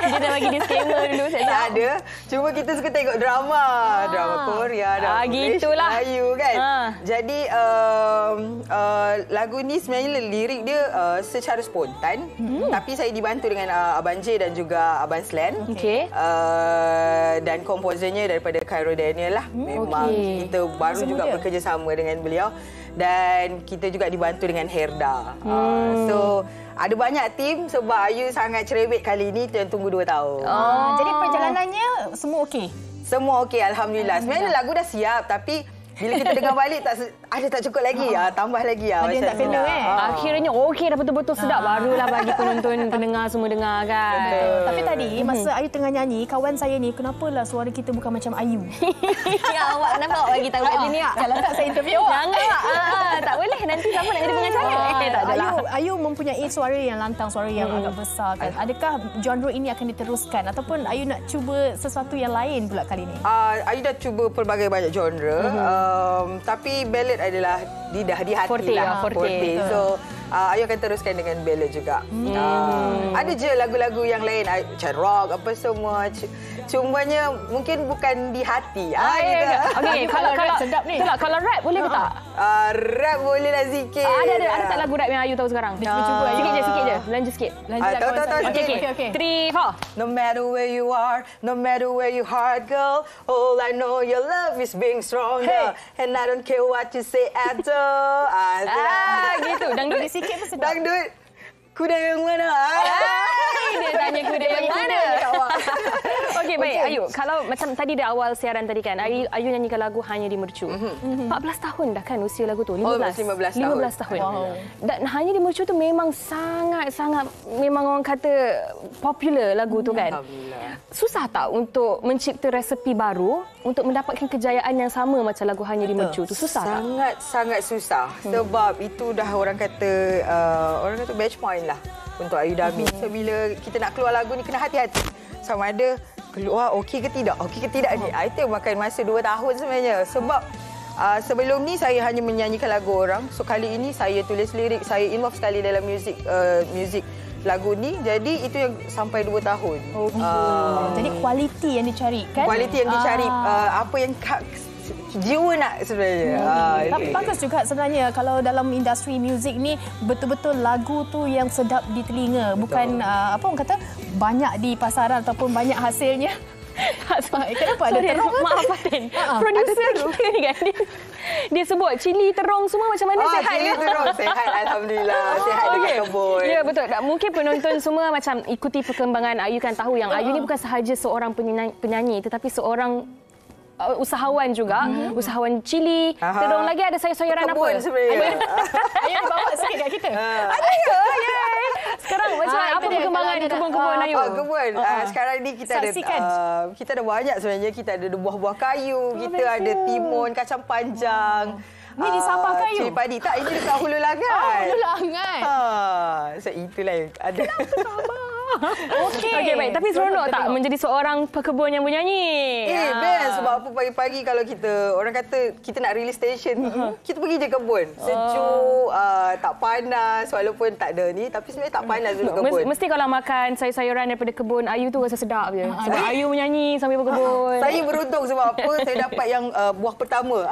Dia dah bagi disclaimer dulu. Tak ada. Cuma kita suka tengok drama. Drama Korea, drama gitulah. Melayu kan. Jadi lagu ni sebenarnya lirik dia secara spontan. Tapi saya dibantu dengan Abang J dan juga Abang Slan. Dan komposernya daripada Cairo Daniel lah. Memang kita baru juga bekerjasama dengan beliau. Dan kita juga dibantu dengan Herda. So, ada banyak tim sebab Ayu sangat cerewet kali ini dan tunggu 2 tahun. Jadi perjalanannya semua okey? Semua okey, Alhamdulillah. Sebenarnya lagu dah siap tapi bila kita dengar balik tak cukup lagi. Tambah lagi. Ada yang tak kena Akhirnya okey dah betul-betul sedap. Barulah bagi penonton, pendengar semua dengar kan. Tapi tadi masa Ayu tengah nyanyi, kawan saya ni, kenapalah suara kita bukan macam Ayu? Ya, awak kenapa awak bagi tahu kat sini? Kalau tak saya interview awak. Jangan. Tak boleh. Nanti siapa nak jadi pengacara? Tak adalah. Ayu mempunyai suara yang lantang, suara yang agak besar kan. Adakah genre ini akan diteruskan ataupun Ayu nak cuba sesuatu yang lain pula kali ni? Ayu dah cuba pelbagai banyak genre. Tapi ballad adalah dah di hati lah. Forte. So, Ayu akan teruskan dengan ballad juga. Ada je lagu-lagu yang lain, macam rock, apa semua. Cumanya mungkin bukan di hati. Okey, kalau sedap ni. Kalau rap boleh ke tak? Rap boleh lah sikit. Ada tak lagu rap yang Ayu tahu sekarang? Cuba. Sikit je. Belanja sikit. Tahu Okey. 3, 4. No matter where you are, no matter where you heart, girl, all I know your love is being stronger. And I don't care what you say after. Gitu. Dangdut sikit pun sedap. Dangdut. Kuda yang mana? Dia tanya kuda yang mana? Okey, baik. Ayu, kalau macam tadi di awal siaran tadi kan, Ayu nyanyikan lagu Hanya di Mercu. 14 tahun dah kan usia lagu tu? 15 tahun. Wow. Dan Hanya di Mercu tu memang sangat-sangat, memang orang kata popular lagu tu kan? Susah tak untuk mencipta resepi baru untuk mendapatkan kejayaan yang sama macam lagu Hanya di Mercu tu? Susah tak? Sangat susah. Sebab itu dah orang kata benchmark lah untuk Ayu Damit. So, bila kita nak keluar lagu ni, kena hati-hati. Sama ada keluar okey ke tidak ni. Itu makan masa 2 tahun sebenarnya. Sebab sebelum ni saya hanya menyanyikan lagu orang. So, kali ini saya tulis lirik, saya involve sekali dalam muzik lagu ni. Jadi, itu yang sampai 2 tahun. Jadi, kualiti yang dicari kan? Kualiti yang dicari. Apa yang jiwa nak sebenarnya. Tapi bagus juga sebenarnya kalau dalam industri muzik ni betul-betul lagu tu yang sedap di telinga. Bukan apa orang kata banyak di pasaran ataupun banyak hasilnya. Kenapa ada terong? Maaf Fatin. Producer kita ni kan dia sebut cili terong semua macam mana sihat cili terong sihat alhamdulillah. Sihat dekat kebun. Ya betul. Mungkin penonton semua macam ikuti perkembangan Ayu kan tahu yang Ayu ni bukan sahaja seorang penyanyi tetapi seorang usahawan juga, usahawan cili. Terong lagi ada sayur-sayuran apa? Kebun sebenarnya. Ayu bawa sikit kat kita. Ada ke? Sekarang macam apa perkembangan kebun-kebun Ayu? Kebun. Sekarang ni kita ada banyak sebenarnya. Kita ada buah-buah kayu, kita ada timun, kacang panjang. Ni di Sabah kayu? Cili padi. Tak, ini dekat Hulu Langat. Hulu Langat. So, itulah yang ada. Okey, baik. Tapi seronok tak menjadi seorang pekebun yang menyanyi? Best. Sebab apa pagi-pagi kalau orang kata kita nak release station, kita pergi je kebun. Sejuk, tak panas walaupun tak ada ni. Tapi sebenarnya tak panas dulu kebun. Mesti kalau makan sayur-sayuran daripada kebun Ayu tu rasa sedap je. Sebab Ayu menyanyi sambil berkebun. Saya beruntung sebab apa? Saya dapat yang buah pertama.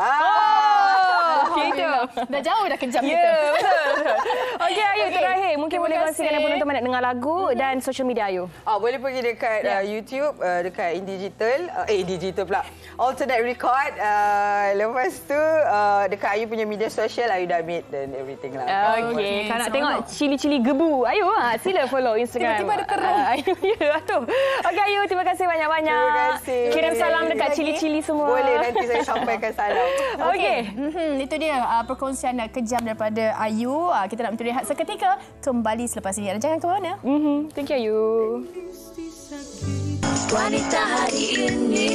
Gitu. Dah jauh dah kejam kita. Ya, betul. Okey, Ayu, terakhir. Mungkin boleh kongsikan dengan penonton nak dengar lagu dan social media Ayu. Boleh pergi dekat YouTube, dekat Indigital pula. Alternate Record. Lepas tu dekat Ayu punya media sosial, Ayu Damit dan everything lah. Okey, kalau nak tengok cili-cili gebu Ayu, sila follow Instagram. Tiba-tiba ada terang. Ayu, ya tu. Okey Ayu, terima kasih banyak-banyak. Terima kasih. Kirim salam dekat cili-cili semua. Boleh, nanti saya sampaikan salam. Okey. Itu dia perkongsian kejam daripada Ayu. Kita nak berehat seketika, kembali selepas ini. Jangan ke mana. Thank you Ayu. Wanita hari ini,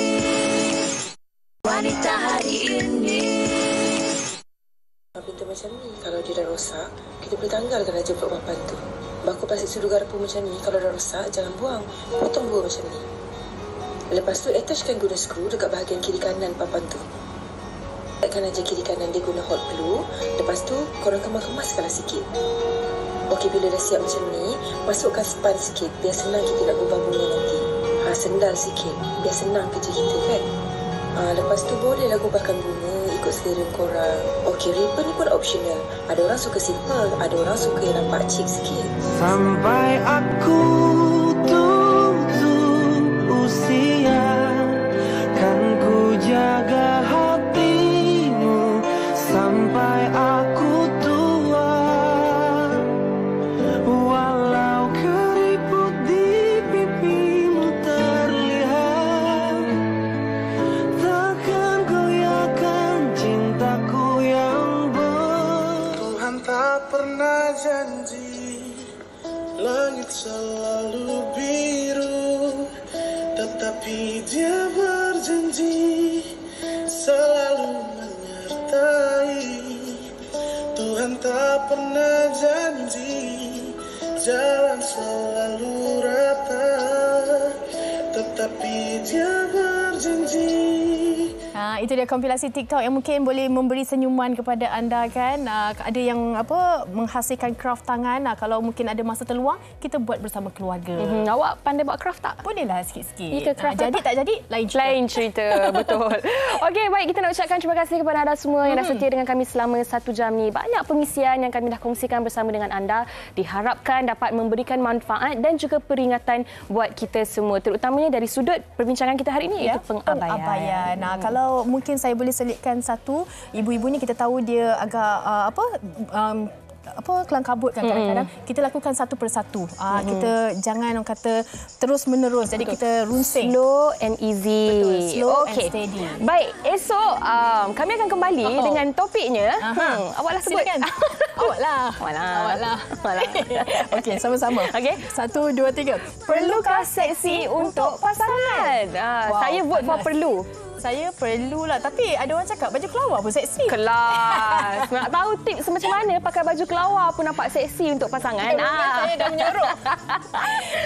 wanita hari ini. Pintu macam ni, kalau dia dah rosak, kita boleh tanggalkan aja blok papan tu. Bako plastik sudu garpu macam ni, kalau dah rosak, jangan buang. Potong dua macam ni. Lepas tu, attachkan guna skru dekat bahagian kiri kanan papan tu. Letakkan aja kiri kanan dia guna hot glue. Lepas tu, korang kemas-kemaskanlah sikit. Okey, bila dah siap macam ni, masukkan span sikit, biar senang kita nak ubah bunga nanti. Sendal sikit, biar senang kerja kita kan. Lepas tu bolehlah gubahkan bunga ikut selera korang. Okey, ribbon ni pun optional. Ada orang suka simple, ada orang suka yang nampak chic sikit. Sampai aku tutup usia, kan ku jaga hatimu sampai aku tua. Walau keriput di pipimu terlihat, takkan goyahkan cintaku yang Tuhan tak pernah janji langit selalu biru, tetapi Dia berjanji selalu menyertai. Tuhan tak pernah janji jalan selalu rata, tetapi Dia berjanji. Itu dia kompilasi TikTok yang mungkin boleh memberi senyuman kepada anda kan. Ada yang menghasilkan craft tangan. Kalau mungkin ada masa terluang, kita buat bersama keluarga. Awak pandai buat craft tak? Bolehlah sikit-sikit. Ya, craft jadi tak jadi lain cerita. Lain cerita, betul. Okey, baik, kita nak ucapkan terima kasih kepada anda semua yang dah setia dengan kami selama 1 jam ni. Banyak pengisian yang kami dah kongsikan bersama dengan anda. Diharapkan dapat memberikan manfaat dan juga peringatan buat kita semua. Terutamanya dari sudut perbincangan kita hari ini, iaitu pengabaian. Kalau mungkin saya boleh selitkan satu, ibu-ibu ni kita tahu dia agak kelang kabut kan kadang-kadang. Kita lakukan satu persatu. Kita jangan orang kata terus menerus. Jadi kita runsing. Slow and easy. Betul. Slow and steady. Baik, esok kami akan kembali dengan topiknya. Awaklah sebut. Awaklah. Okey, sama-sama. Okey. 1, 2, 3. Perlukah seksi untuk pasangan? Saya vote for perlu. Saya perlulah. Tapi ada orang cakap baju kelawar pun seksi. Kelas. Nak tahu tips macam mana pakai baju kelawar pun nampak seksi untuk pasangan. Saya dah menyorok.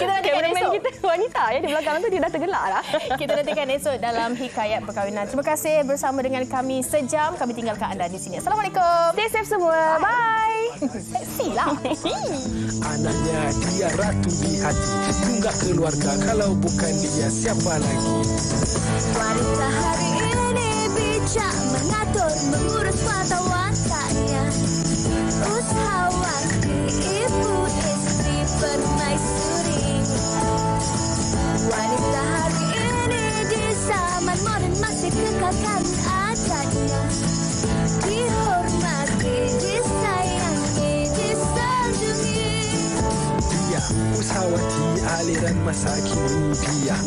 Kita nantikan esok. Kita wanita ya di belakang tu dia dah tergelak dah. Kita nantikan esok dalam Hikayat Perkahwinan. Terima kasih bersama dengan kami sejam. Kami tinggalkan anda di sini. Assalamualaikum. Stay safe semua. Bye. Seksi lah. Anaknya dia ratu di hati. Tunggak keluarga, kalau bukan dia siapa lagi? Wanita hari ini bijak mengatur, mengurus mata wataknya. Usahawati, ibu istri permaisuri. Wanita hari ini di zaman modern masih kekalkan adatnya. Dihormati, disayangi, disanjungi. Dia usahawati aliran masa kini. Dia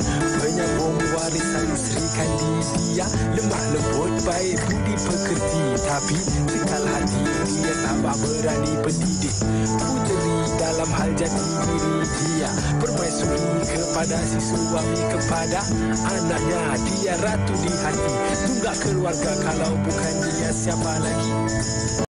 penyambung warisan Sri Kandidia. Lemah lembut, baik budi pekerti, tapi sekal hati dia tambah berani pendidik. Puteri dalam hal jati diri dia, permaisuri kepada si suami, kepada anaknya. Dia ratu di hati, tunggak keluarga, kalau bukan dia siapa lagi?